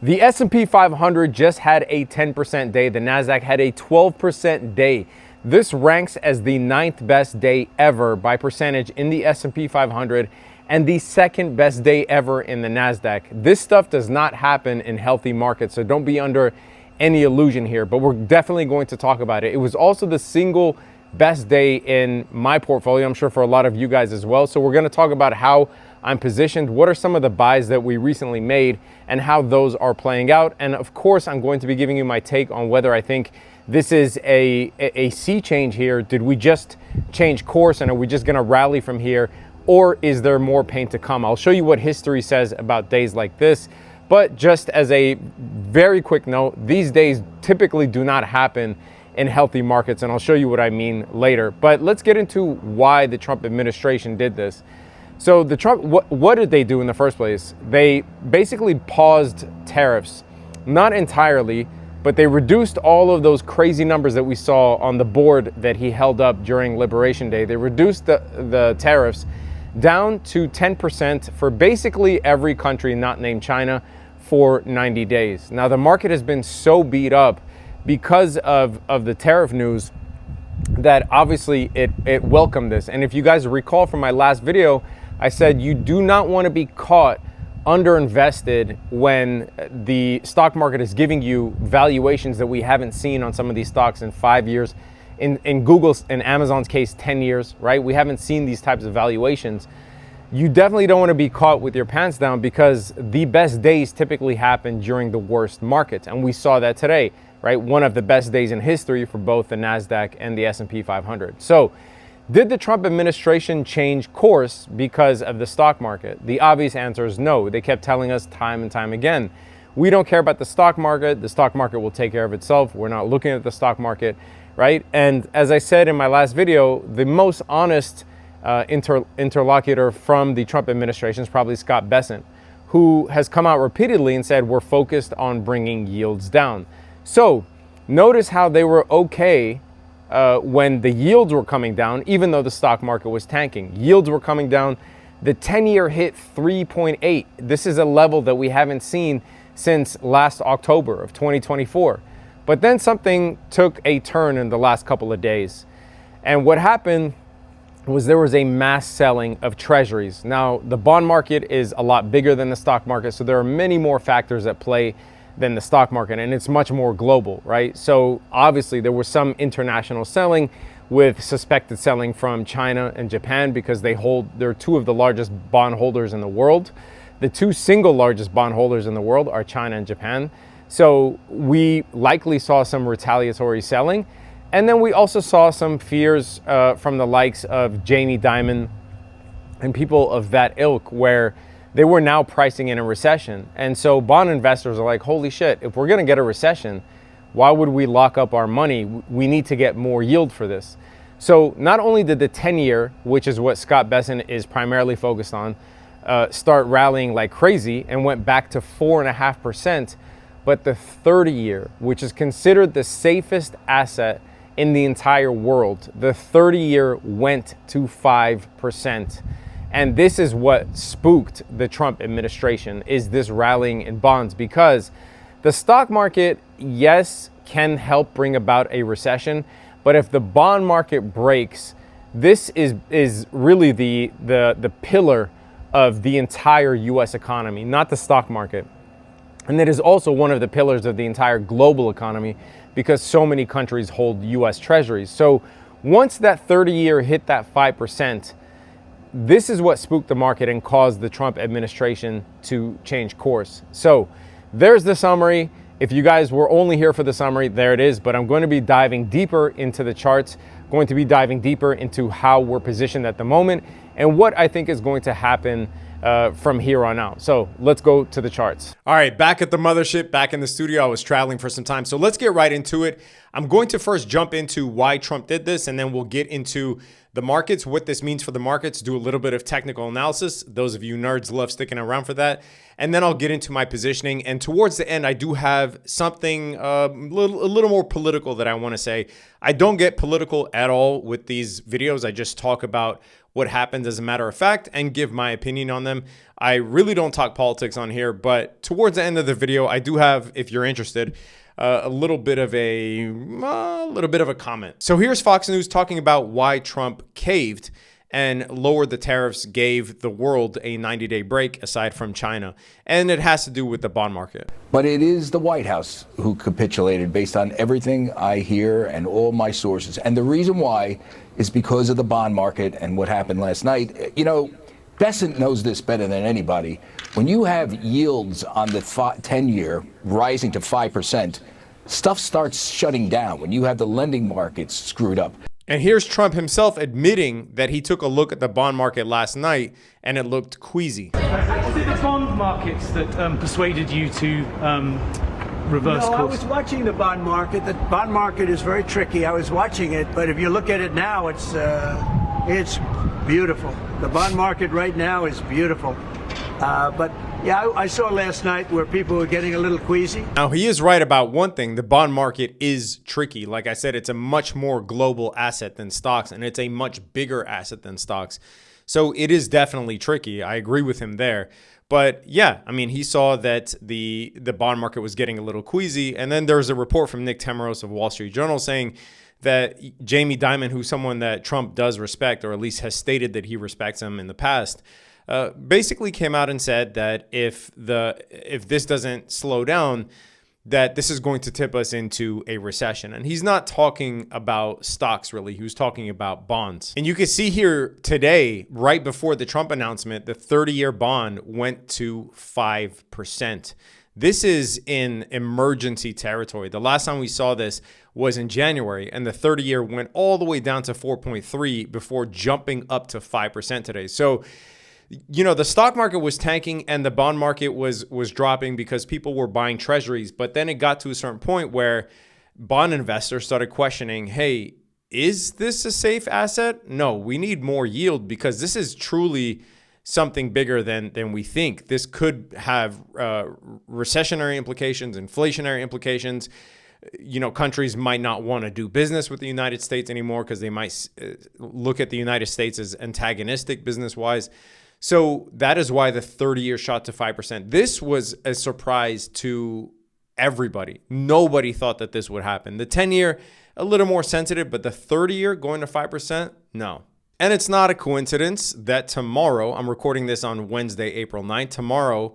The S&P 500 just had a 10% day. The Nasdaq had a 12% day. This ranks as the 9th best day ever by percentage in the S&P 500 and the 2nd best day ever in the Nasdaq. This stuff does not happen in healthy markets, so don't be under any illusion here, but we're definitely going to talk about it. It was also the single best day in my portfolio, I'm sure for a lot of you guys as well. So we're going to talk about how I'm positioned, what are some of the buys that we recently made, and how those are playing out. And of course, I'm going to be giving you my take on whether I think this is a sea change here. Did we just change course and are we just going to rally from here, or is there more pain to come? I'll show you what history says about days like this. But just as a very quick note, these days typically do not happen in healthy markets, and I'll show you what I mean later. But let's get into why the Trump administration did this. So what did they do in the first place? They basically paused tariffs, not entirely, but they reduced all of those crazy numbers that we saw on the board that he held up during Liberation Day. They reduced the tariffs down to 10% for basically every country not named China for 90 days. Now, the market has been so beat up because of the tariff news that obviously it welcomed this. And if you guys recall from my last video, I said you do not want to be caught underinvested when the stock market is giving you valuations that we haven't seen on some of these stocks in 5 years. In Google's and Amazon's case, 10 years, right? We haven't seen these types of valuations. You definitely don't want to be caught with your pants down because the best days typically happen during the worst markets. And we saw that today, right? One of the best days in history for both the Nasdaq and the S&P 500. So did the Trump administration change course because of the stock market? The obvious answer is no. They kept telling us time and time again, we don't care about the stock market. The stock market will take care of itself. We're not looking at the stock market, right? And as I said in my last video, the most honest interlocutor from the Trump administration is probably Scott Bessent, who has come out repeatedly and said, we're focused on bringing yields down. So notice how they were okay when the yields were coming down, even though the stock market was tanking. Yields were coming down. The 10-year hit 3.8. This is a level that we haven't seen since last October of 2024. But then something took a turn in the last couple of days. And what happened was there was a mass selling of treasuries. Now, the bond market is a lot bigger than the stock market, so there are many more factors at play than the stock market, and it's much more global, right? So obviously there was some international selling with suspected selling from China and Japan because they're two of the largest bond holders in the world. The two single largest bond holders in the world are China and Japan. So we likely saw some retaliatory selling. And then we also saw some fears from the likes of Jamie Dimon and people of that ilk where they were now pricing in a recession. And so bond investors are like, holy shit, if we're going to get a recession, why would we lock up our money? We need to get more yield for this. So not only did the 10-year, which is what Scott Bessent is primarily focused on, start rallying like crazy and went back to 4.5%, but the 30-year, which is considered the safest asset in the entire world, the 30-year went to 5%. And this is what spooked the Trump administration, is this rallying in bonds, because the stock market, yes, can help bring about a recession, but if the bond market breaks, this is really the pillar of the entire US economy, not the stock market. And it is also one of the pillars of the entire global economy because so many countries hold US treasuries. So once that 30-year hit that 5%, this is what spooked the market and caused the Trump administration to change course. So there's the summary. If you guys were only here for the summary, there it is. But I'm going to be diving deeper into the charts, going to be diving deeper into how we're positioned at the moment and what I think is going to happen from here on out. So let's go to the charts. All right, back at the mothership, back in the studio. I was traveling for some time. So let's get right into it. I'm going to first jump into why Trump did this, and then we'll get into the markets, what this means for the markets, do a little bit of technical analysis. Those of you nerds love sticking around for that. And then I'll get into my positioning. And towards the end, I do have something a little more political that I want to say. I don't get political at all with these videos. I just talk about what happens as a matter of fact and give my opinion on them. I really don't talk politics on here, but towards the end of the video, I do have, if you're interested, a little bit of a comment. So here's Fox News talking about why Trump caved and lowered the tariffs, gave the world a 90-day break aside from China. And it has to do with the bond market. But it is the White House who capitulated based on everything I hear and all my sources. And the reason why is because of the bond market and what happened last night. You know, Bessent knows this better than anybody. When you have yields on the 10-year rising to 5%, stuff starts shutting down when you have the lending markets screwed up. And here's Trump himself admitting that he took a look at the bond market last night and it looked queasy. Was it the bond markets that persuaded you to reverse course? I was watching the bond market. The bond market is very tricky. I was watching it, but if you look at it now, it's beautiful. The bond market right now is beautiful. But yeah, I saw last night where people were getting a little queasy. Now, he is right about one thing. The bond market is tricky. Like I said, it's a much more global asset than stocks, and it's a much bigger asset than stocks. So it is definitely tricky. I agree with him there. But yeah, I mean, he saw that the bond market was getting a little queasy. And then there's a report from Nick Timiraos of Wall Street Journal saying that Jamie Dimon, who's someone that Trump does respect, or at least has stated that he respects him in the past, basically came out and said that if this doesn't slow down, that this is going to tip us into a recession. And he's not talking about stocks, really. He was talking about bonds. And you can see here today, right before the Trump announcement, the 30-year bond went to 5%. This is in emergency territory. The last time we saw this was in January, and the 30-year went all the way down to 4.3 before jumping up to 5% today. So, you know, the stock market was tanking and the bond market was dropping because people were buying treasuries. But then it got to a certain point where bond investors started questioning, hey, is this a safe asset? No, we need more yield because this is truly something bigger than we think. This could have recessionary implications, inflationary implications. You know, countries might not want to do business with the United States anymore because they might look at the United States as antagonistic business-wise. So that is why the 30-year shot to 5%. This was a surprise to everybody. Nobody thought that this would happen. The 10-year, a little more sensitive, but the 30-year going to 5%, no. And it's not a coincidence that tomorrow, I'm recording this on Wednesday, April 9th. Tomorrow,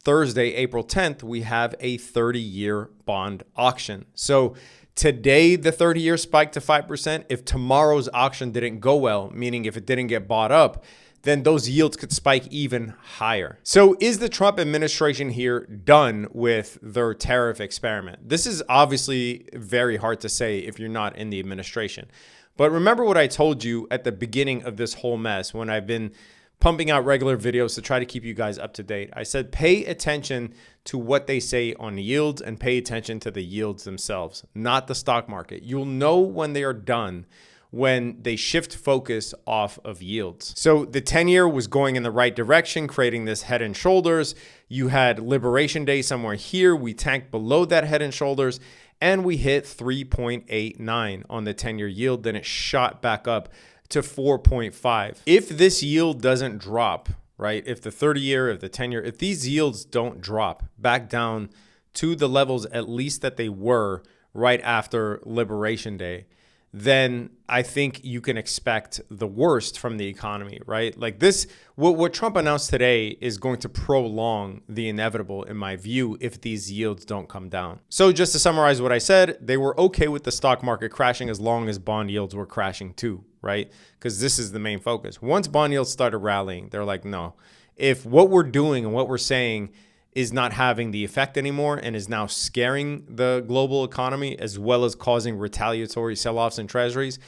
Thursday, April 10th, we have a 30-year bond auction. So today, the 30-year spiked to 5%. If tomorrow's auction didn't go well, meaning if it didn't get bought up, then those yields could spike even higher. So is the Trump administration here done with their tariff experiment? This is obviously very hard to say if you're not in the administration. But remember what I told you at the beginning of this whole mess when I've been pumping out regular videos to try to keep you guys up to date. I said, pay attention to what they say on yields and pay attention to the yields themselves, not the stock market. You'll know when they are done when they shift focus off of yields. So the 10-year was going in the right direction, creating this head and shoulders. You had Liberation Day somewhere here. We tanked below that head and shoulders, and we hit 3.89 on the 10-year yield. Then it shot back up to 4.5. If this yield doesn't drop, right, if the 30-year, if the 10-year, if these yields don't drop back down to the levels at least that they were right after Liberation Day, then I think you can expect the worst from the economy, right? Like this, what Trump announced today is going to prolong the inevitable, in my view, if these yields don't come down. So just to summarize what I said, they were okay with the stock market crashing as long as bond yields were crashing too, right? Because this is the main focus. Once bond yields started rallying, they're like, no, if what we're doing and what we're saying is not having the effect anymore and is now scaring the global economy as well as causing retaliatory sell-offs in treasuries,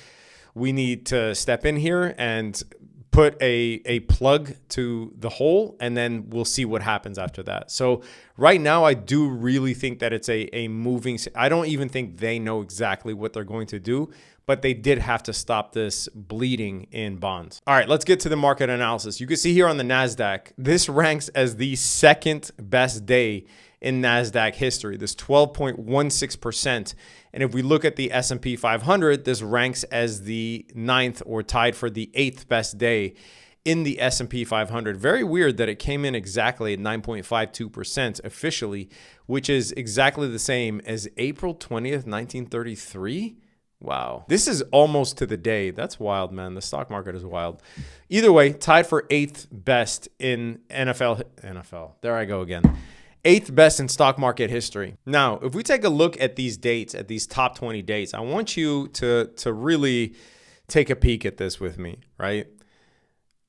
we need to step in here and put a plug to the hole, and then we'll see what happens after that. So right now, I do really think that it's a moving. I don't even think they know exactly what they're going to do, but they did have to stop this bleeding in bonds. All right, let's get to the market analysis. You can see here on the NASDAQ, this ranks as the second best day in NASDAQ history, this 12.16%. And if we look at the S&P 500, this ranks as the 9th or tied for the 8th best day in the S&P 500. Very weird that it came in exactly at 9.52% officially, which is exactly the same as April 20th, 1933. Wow. This is almost to the day. That's wild, man. The stock market is wild. Either way, tied for 8th best in NFL. There I go again. 8th best in stock market history. Now, if we take a look at these dates, at these top 20 dates, I want you to really take a peek at this with me, right?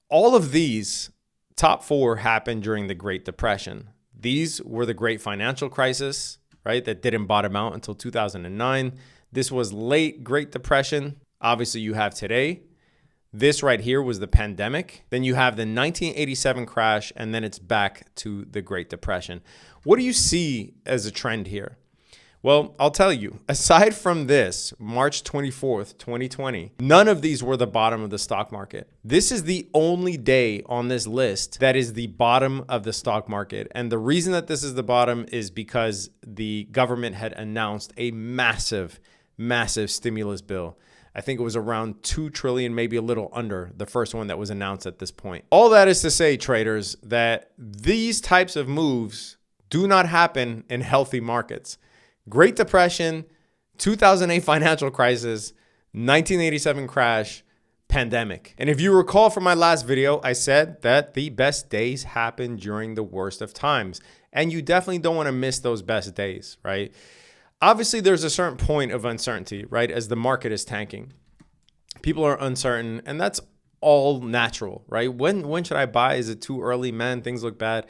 All of these top 4 happened during the Great Depression. These were the Great Financial Crisis, right? That didn't bottom out until 2009. This was late Great Depression. Obviously, you have today. This right here was the pandemic. Then you have the 1987 crash, and then it's back to the Great Depression. What do you see as a trend here? Well, I'll tell you, aside from this, March 24th, 2020, none of these were the bottom of the stock market. This is the only day on this list that is the bottom of the stock market. And the reason that this is the bottom is because the government had announced a massive stimulus bill. I think it was around 2 trillion, maybe a little under the first one that was announced at this point. All that is to say, traders, that these types of moves do not happen in healthy markets. Great Depression, 2008 financial crisis, 1987 crash, pandemic. And if you recall from my last video, I said that the best days happen during the worst of times. And you definitely don't want to miss those best days, right? Obviously, there's a certain point of uncertainty, right? As the market is tanking, people are uncertain, and that's all natural, right? When should I buy? Is it too early? Man, things look bad.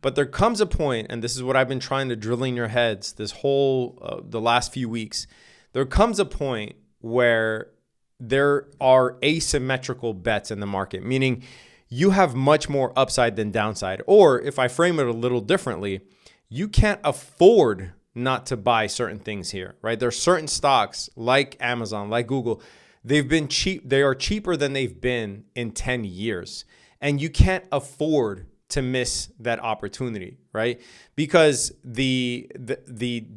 But there comes a point, and this is what I've been trying to drill in your heads this whole, the last few weeks. There comes a point where there are asymmetrical bets in the market, meaning you have much more upside than downside. Or if I frame it a little differently, you can't afford not to buy certain things here, right? There are certain stocks like Amazon, like Google. They've been cheap. They are cheaper than they've been in 10 years. And you can't afford to miss that opportunity, right? Because the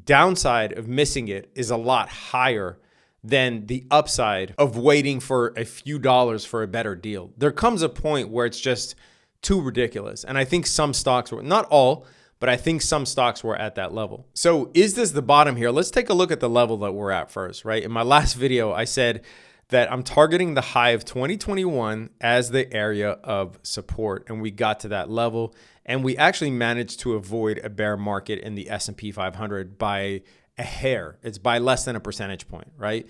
downside of missing it is a lot higher than the upside of waiting for a few dollars for a better deal. There comes a point where it's just too ridiculous. And I think some stocks were, not all, but I think some stocks were at that level. So is this the bottom here? Let's take a look at the level that we're at first, right? In my last video, I said that I'm targeting the high of 2021 as the area of support. And we got to that level. And we actually managed to avoid a bear market in the S&P 500 by a hair. It's by less than a percentage point, right?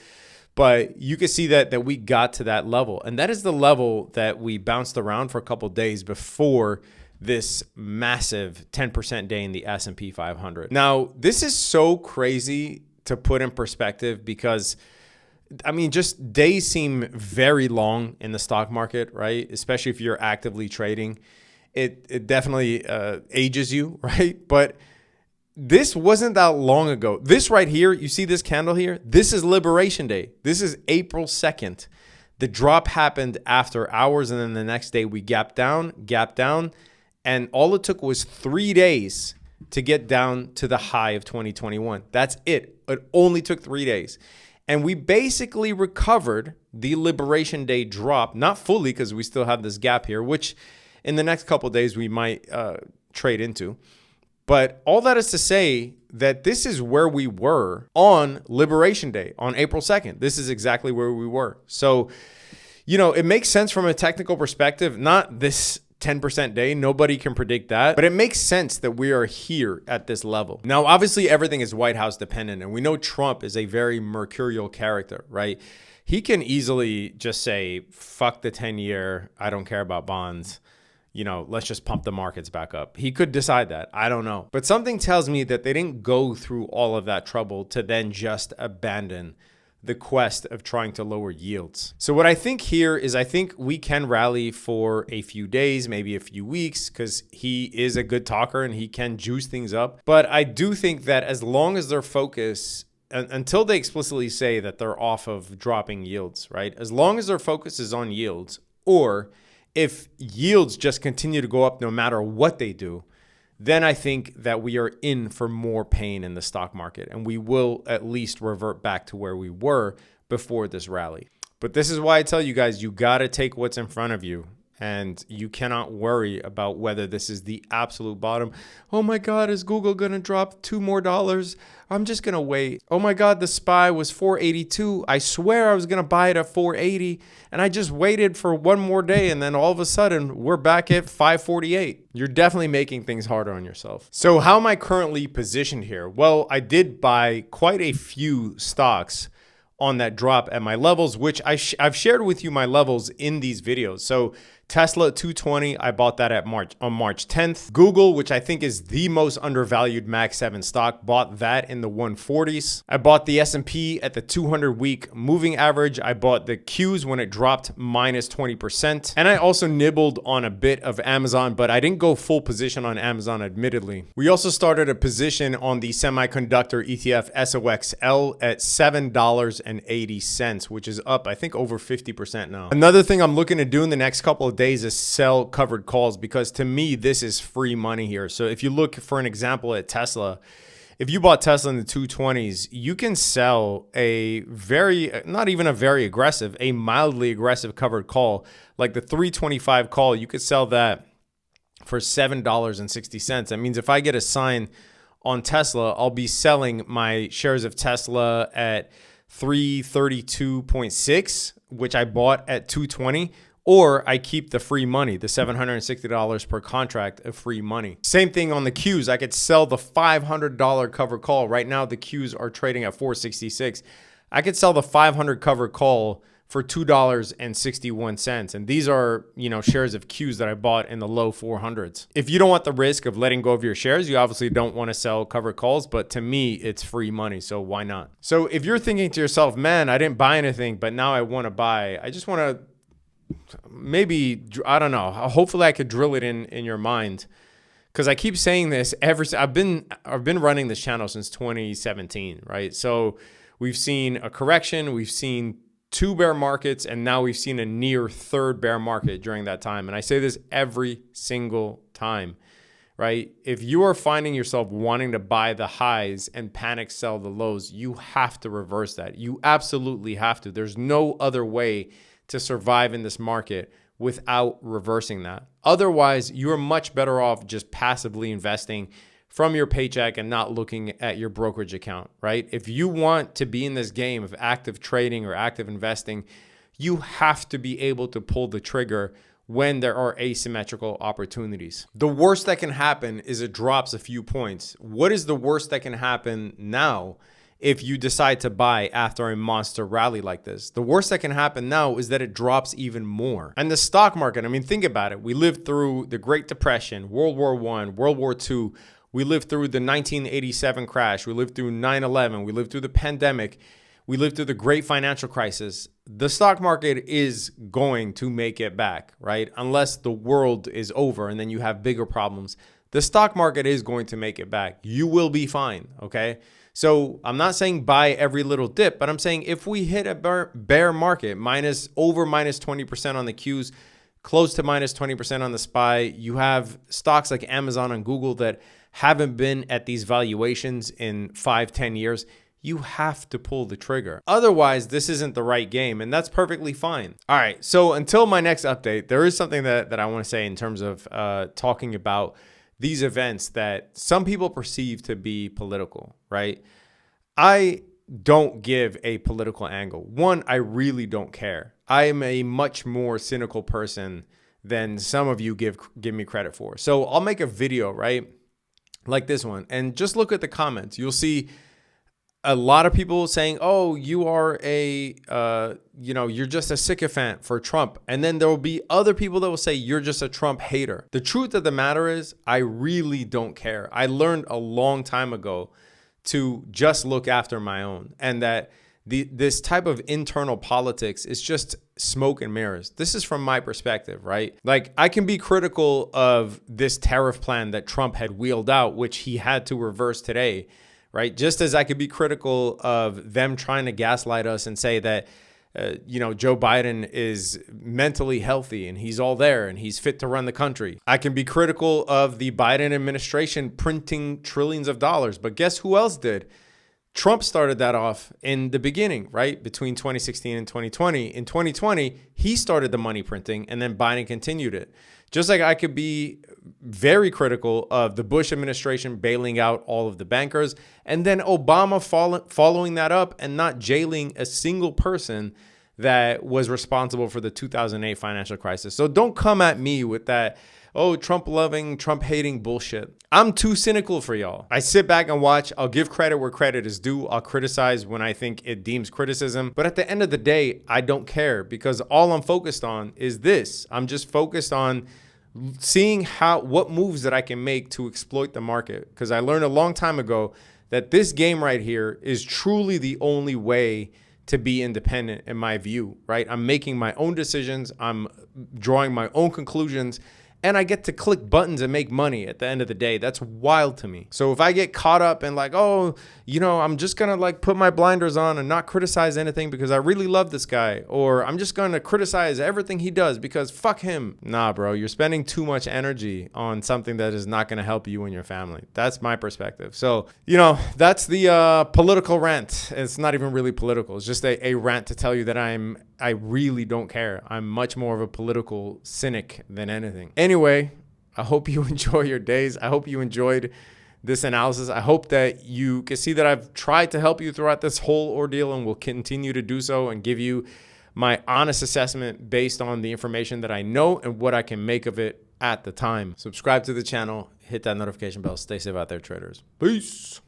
But you can see that we got to that level. And that is the level that we bounced around for a couple of days before this massive 10% day in the S&P 500. Now, this is so crazy to put in perspective because, I mean, just days seem very long in the stock market, right? Especially if you're actively trading. It definitely ages you, right? But this wasn't that long ago. This right here, you see this candle here? This is Liberation Day. This is April 2nd. The drop happened after hours, and then the next day we gapped down. And all it took was 3 days to get down to the high of 2021. That's it. It only took 3 days. And we basically recovered the Liberation Day drop, not fully because we still have this gap here, which in the next couple of days we might trade into. But all that is to say that this is where we were on Liberation Day, on April 2nd. This is exactly where we were. So, you know, it makes sense from a technical perspective, not this 10% day. Nobody can predict that, but it makes sense that we are here at this level. Now, obviously everything is White House dependent, and we know Trump is a very mercurial character, right? He can easily just say, fuck the 10-year, I don't care about bonds. You know, let's just pump the markets back up. He could decide that. I don't know. But something tells me that they didn't go through all of that trouble to then just abandon the quest of trying to lower yields. So what I think here is I think we can rally for a few days, maybe a few weeks, because he is a good talker and he can juice things up. But I do think that as long as their focus, until they explicitly say that they're off of dropping yields, right? As long as their focus is on yields, or if yields just continue to go up no matter what they do, then I think that we are in for more pain in the stock market, and we will at least revert back to where we were before this rally. But this is why I tell you guys, you got to take what's in front of you. And you cannot worry about whether this is the absolute bottom. Oh my God, is Google going to drop $2 more? I'm just going to wait. Oh my God, the SPY was 482. I swear I was going to buy it at 480. And I just waited for one more day. And then all of a sudden, we're back at 548. You're definitely making things harder on yourself. So how am I currently positioned here? Well, I did buy quite a few stocks on that drop at my levels, which I've shared with you my levels in these videos. So Tesla at 220, I bought that on March 10th. Google, which I think is the most undervalued Mag 7 stock, bought that in the 140s. I bought the S&P at the 200-week moving average. I bought the Qs when it dropped minus 20%. And I also nibbled on a bit of Amazon, but I didn't go full position on Amazon, admittedly. We also started a position on the semiconductor ETF SOXL at $7.80, which is up, I think, over 50% now. Another thing I'm looking to do in the next couple of days is sell covered calls, because to me, this is free money here. So if you look for an example at Tesla, if you bought Tesla in the 220s, you can sell a not even a very aggressive, a mildly aggressive covered call, like the 325 call. You could sell that for $7.60. That means if I get a sign on Tesla, I'll be selling my shares of Tesla at 332.6, which I bought at 220. Or I keep the free money, the $760 per contract of free money. Same thing on the Qs. I could sell the $500 cover call. Right now, the Qs are trading at $466. I could sell the 500 cover call for $2.61. And these are, shares of Qs that I bought in the low 400s. If you don't want the risk of letting go of your shares, you obviously don't want to sell cover calls, but to me, it's free money. So why not? So if you're thinking to yourself, man, I didn't buy anything, but now I want to buy, I just want to maybe, I don't know, hopefully I could drill it in your mind, because I keep saying this I've been running this channel since 2017, right? So we've seen a correction, we've seen 2 bear markets, and now we've seen a near 3rd bear market during that time. And I say this every single time, right? If you are finding yourself wanting to buy the highs and panic sell the lows, you have to reverse that. You absolutely have to. There's no other way to survive in this market without reversing that. Otherwise, you're much better off just passively investing from your paycheck and not looking at your brokerage account, right? If you want to be in this game of active trading or active investing, you have to be able to pull the trigger when there are asymmetrical opportunities. The worst that can happen is it drops a few points. What is the worst that can happen now if you decide to buy after a monster rally like this? The worst that can happen now is that it drops even more. And the stock market, I mean, think about it. We lived through the Great Depression, World War I, World War II. We lived through the 1987 crash. We lived through 9/11. We lived through the pandemic. We lived through the great financial crisis. The stock market is going to make it back, right? Unless the world is over and then you have bigger problems. The stock market is going to make it back. You will be fine, okay? So I'm not saying buy every little dip, but I'm saying if we hit a bear market, minus 20% on the Qs, close to minus 20% on the SPY, you have stocks like Amazon and Google that haven't been at these valuations in 5-10 years. You have to pull the trigger. Otherwise, this isn't the right game, and that's perfectly fine. All right, so until my next update, there is something that I want to say in terms of talking about these events that some people perceive to be political, right? I don't give a political angle. One, I really don't care. I am a much more cynical person than some of you give me credit for. So I'll make a video, right? Like this one, and just look at the comments. You'll see a lot of people saying, oh, you are you're just a sycophant for Trump. And then there will be other people that will say you're just a Trump hater. The truth of the matter is, I really don't care. I learned a long time ago to just look after my own, and that this type of internal politics is just smoke and mirrors. This is from my perspective, right? Like, I can be critical of this tariff plan that Trump had wheeled out, which he had to reverse today, right? Just as I could be critical of them trying to gaslight us and say that Joe Biden is mentally healthy and he's all there and he's fit to run the country. I can be critical of the Biden administration printing trillions of dollars, but guess who else did? Trump started that off in the beginning, right? Between 2016 and 2020. In 2020, he started the money printing and then Biden continued it. Just like I could be very critical of the Bush administration bailing out all of the bankers and then Obama following that up and not jailing a single person that was responsible for the 2008 financial crisis. So don't come at me with that, oh, Trump loving, Trump hating bullshit. I'm too cynical for y'all. I sit back and watch. I'll give credit where credit is due. I'll criticize when I think it deems criticism. But at the end of the day, I don't care because all I'm focused on is this. I'm just focused on seeing what moves that I can make to exploit the market. Because I learned a long time ago that this game right here is truly the only way to be independent in my view, right? I'm making my own decisions. I'm drawing my own conclusions. And I get to click buttons and make money at the end of the day. That's wild to me. So if I get caught up in like, oh, I'm just going to like put my blinders on and not criticize anything because I really love this guy. Or I'm just going to criticize everything he does because fuck him. Nah, bro, you're spending too much energy on something that is not going to help you and your family. That's my perspective. So, that's the political rant. It's not even really political. It's just a rant to tell you that I really don't care. I'm much more of a political cynic than anything. Anyway, I hope you enjoy your days. I hope you enjoyed this analysis. I hope that you can see that I've tried to help you throughout this whole ordeal and will continue to do so and give you my honest assessment based on the information that I know and what I can make of it at the time. Subscribe to the channel, hit that notification bell. Stay safe out there, traders. Peace.